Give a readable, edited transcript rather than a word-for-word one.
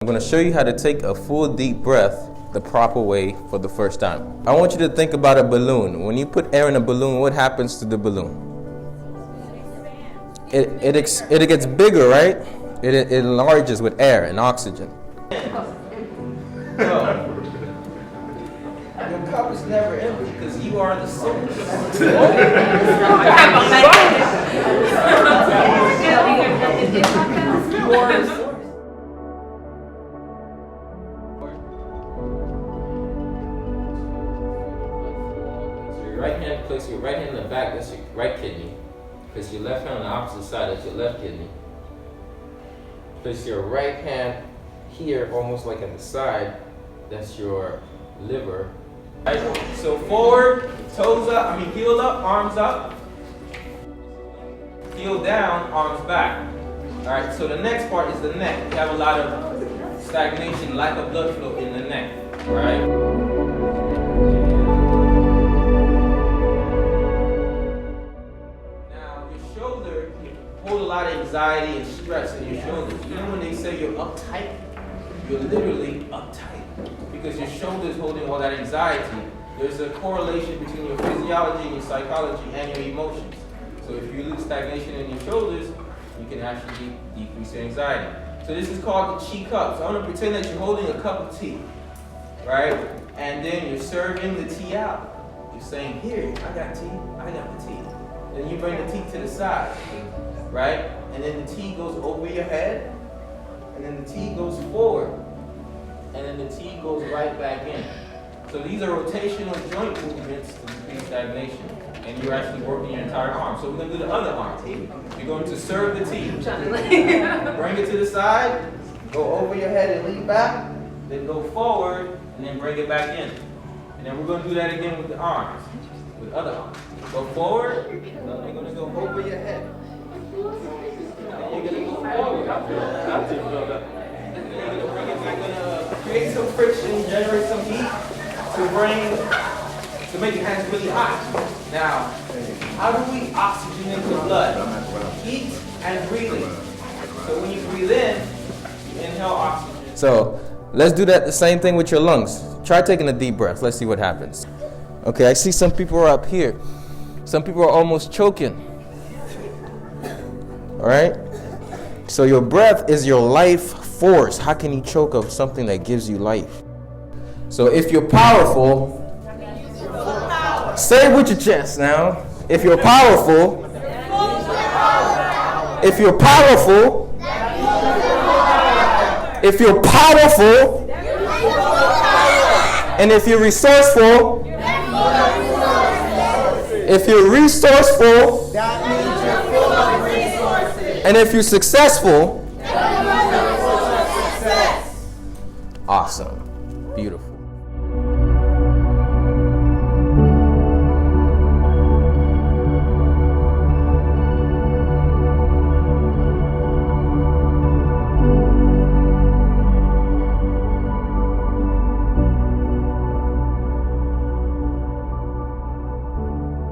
going to show you how to take a full deep breath the proper way for the first time. I want you to think about a balloon. When you put air in a balloon, what happens to the balloon? It gets bigger, right? It enlarges with air and oxygen. Your cup is never empty because you are the source. Right hand, place your right hand in the back, that's your right kidney. Place your left hand on the opposite side, that's your left kidney. Place your right hand here, almost like at the side, that's your liver. Right, so forward, toes up, heel up, arms up. Heel down, arms back. Alright, so the next part is the neck. You have a lot of stagnation, lack of blood flow in the neck. Alright? Hold a lot of anxiety and stress in your shoulders. You know when they say you're uptight? You're literally uptight because your shoulders holding all that anxiety. There's a correlation between your physiology and your psychology and your emotions. So if you lose stagnation in your shoulders, you can actually decrease your anxiety. So this is called the Qi cup. So I want to pretend that you're holding a cup of tea, right? And then you're serving the tea out. You're saying, here, I got tea, I got the tea. Then you bring the tea to the side. Right? And then the tea goes over your head, and then the tea goes forward, and then the tea goes right back in. So these are rotational joint movements to decrease stagnation, and you're actually working your entire arm. So we're going to do the other arm. You're going to serve the tea. Bring it to the side, go over your head and lean back, then go forward, and then bring it back in. And then we're going to do that again with the arms, with other arms. Go forward, and then you're going to go over your head. You're going to go forward. You're going to create some friction, generate some heat to make your hands really hot. Now, how do we oxygenate the blood? Heat and breathing. So when you breathe in, you inhale oxygen. So let's do that the same thing with your lungs. Try taking a deep breath. Let's see what happens. Okay, I see some people are up here. Some people are almost choking. All right? So your breath is your life force. How can you choke of something that gives you life? So if you're powerful, say it with your chest now. If you're powerful, if you're powerful, if you're powerful, and if you're resourceful, if you're resourceful, and if you're successful, awesome, beautiful.